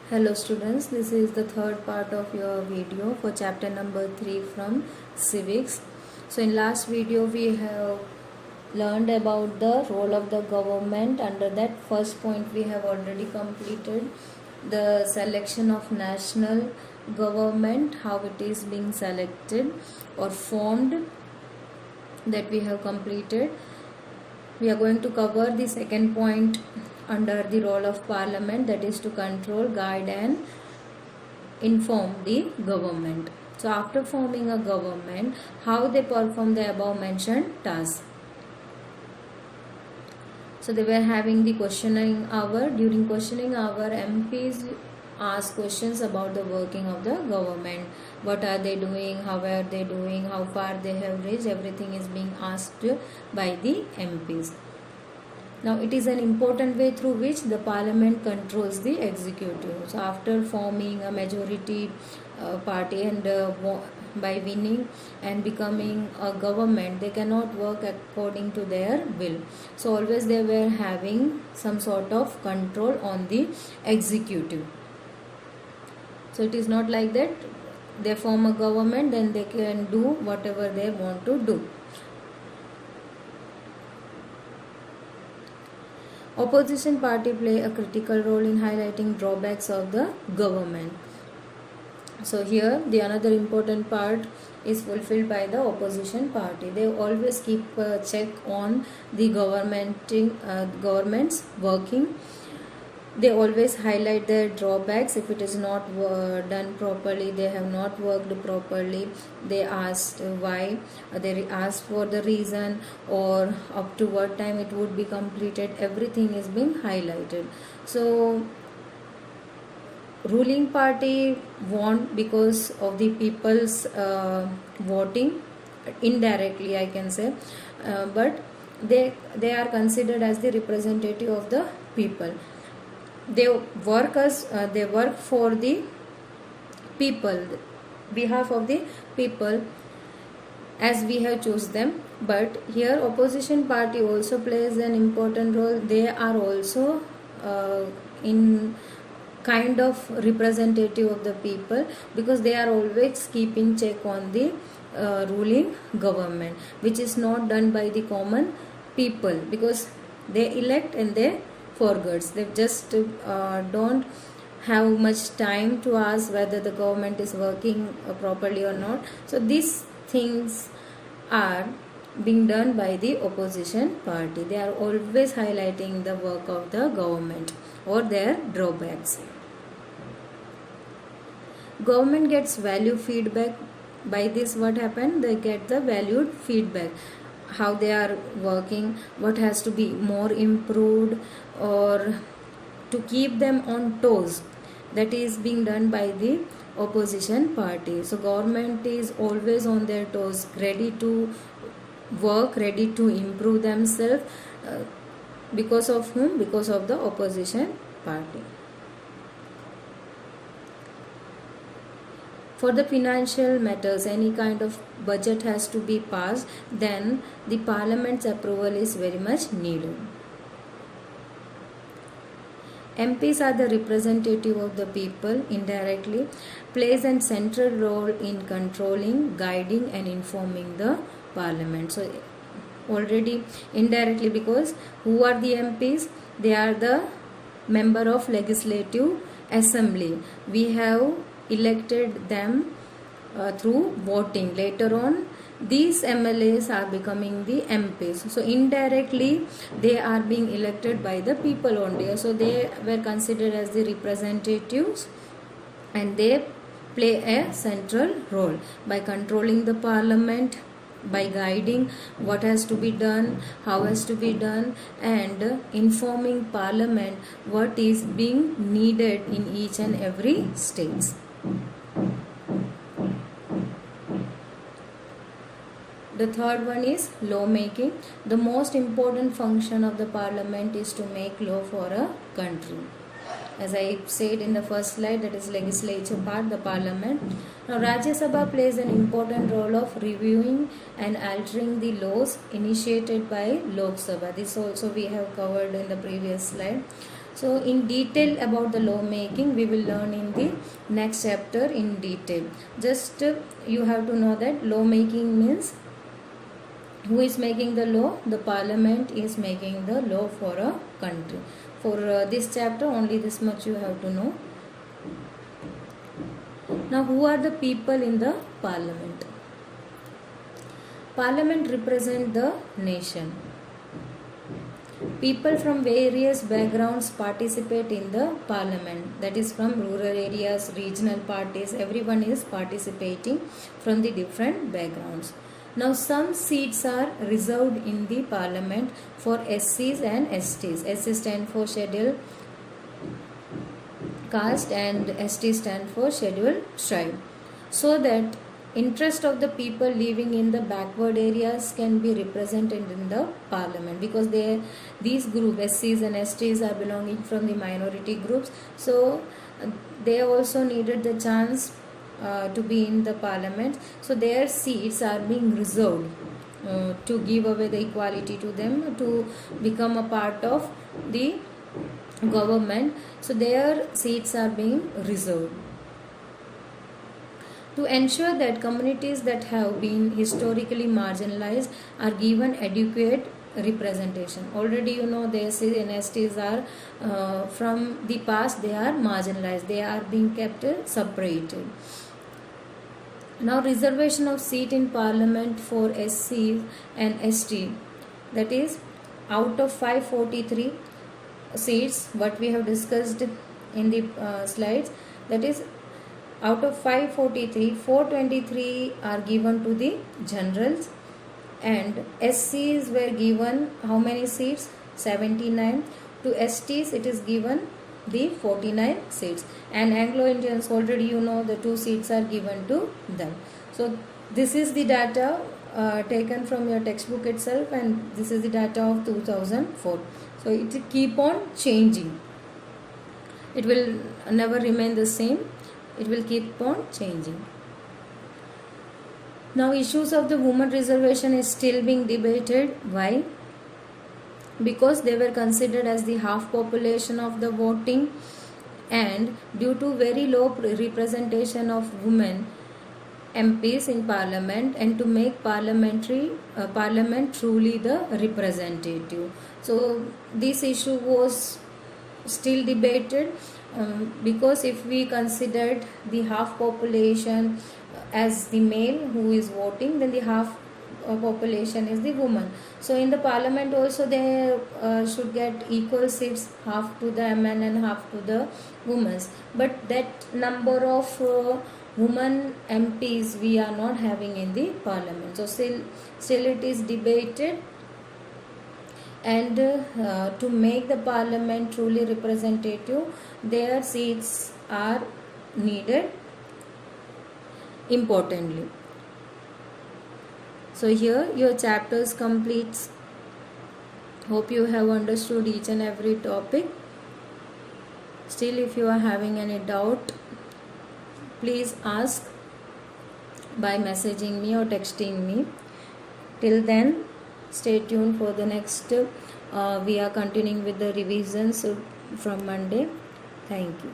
Hello students, this is the third part of your video for chapter number 3 from civics. So in last video we have learned about the role of the government. Under that first point we have already completed the selection of national government, how it is being selected or formed, that we have completed. We are going to cover the second point under the role of parliament, that is to control, guide and inform the government. So after forming a government, how they perform the above mentioned tasks. So they were having the questioning hour. During questioning hour, MPs ask questions about the working of the government. What are they doing, how are they doing, how far they have reached, everything is being asked by the MPs. Now it is an important way through which the parliament controls the executive. So after forming a majority party and by winning and becoming a government, they cannot work according to their will. So always they were having some sort of control on the executive. So it is not like that they form a government then they can do whatever they want to do. Opposition party play a critical role in highlighting drawbacks of the government. So here the another important part is fulfilled by the opposition party. They always keep a check on the government's working. They always highlight their drawbacks. If it is not done properly, they have not worked properly, they asked why, they asked for the reason, or up to what time it would be completed. Everything is being highlighted. So ruling party won because of the people's voting, indirectly I can say, but they are considered as the representative of the people. They work for the people, behalf of the people, as we have choose them. But here opposition party also plays an important role. They are also in kind of representative of the people, because they are always keeping check on the ruling government, which is not done by the common people, because they elect and they forgets. They just don't have much time to ask whether the government is working properly or not. So these things are being done by the opposition party. They are always highlighting the work of the government or their drawbacks. Government gets value feedback. By this what happened? They get the valued feedback, how they are working, what has to be more improved, or to keep them on toes. That is being done by the opposition party. So government is always on their toes, ready to work, ready to improve themselves. Because of whom? Because of the opposition party. For the financial matters, any kind of budget has to be passed, then the parliament's approval is very much needed. MPs are the representative of the people, indirectly plays a central role in controlling, guiding and informing the parliament. So already indirectly, because who are the MPs? They are the member of legislative assembly. We have elected them through voting. Later on these MLAs are becoming the MPs. So indirectly they are being elected by the people only. So they were considered as the representatives, and they play a central role by controlling the parliament, by guiding what has to be done, how has to be done, and informing parliament what is being needed in each and every state. The third one is law making. The most important function of the parliament is to make law for a country. As I said in the first slide, that is legislature part, the parliament. Now Rajya Sabha plays an important role of reviewing and altering the laws initiated by Lok Sabha. This also we have covered in the previous slide. So in detail about the law making we will learn in the next chapter in detail. Just you have to know that law making means who is making the law? The parliament is making the law for a country. For this chapter only this much you have to know. Now who are the people in the parliament? Parliament represent the nation. People from various backgrounds participate in the parliament. That is from rural areas, regional parties, everyone is participating from the different backgrounds. Now some seats are reserved in the parliament for SCs and STs. SC stand for scheduled caste and ST stand for scheduled tribe. So that interest of the people living in the backward areas can be represented in the parliament, because these groups SCs and STs are belonging from the minority groups, so they also needed the chance to be in the parliament. So their seats are being reserved to give away the equality to them to become a part of the government. So their seats are being reserved. To ensure that communities that have been historically marginalized are given adequate representation. Already you know the SCs and STs are from the past they are marginalized, they are being kept separated. Now reservation of seat in parliament for SC and ST, that is out of 543 seats what we have discussed in the slides, that is out of 543, 423 are given to the generals, and SCs were given how many seats? 79. To STs it is given the 49 seats, and Anglo-Indians already you know the 2 seats are given to them. So this is the data taken from your textbook itself, and this is the data of 2004. So it keep on changing, it will never remain the same, it will keep on changing. Now issues of the women reservation is still being debated. Why? Because they were considered as the half population of the voting, and due to very low representation of women MPs in parliament, and to make parliament truly the representative. So this issue was still debated, because if we considered the half population as the male who is voting, then the half population is the woman. So in the parliament also they should get equal seats, half to the men and half to the women. But that number of women MPs we are not having in the parliament. So still it is debated, and to make the parliament truly representative, their seats are needed importantly. So here your chapters completes. Hope you have understood each and every topic. Still if you are having any doubt, please ask by messaging me or texting me. Till then, stay tuned for the next. We are continuing with the revisions from Monday. Thank you.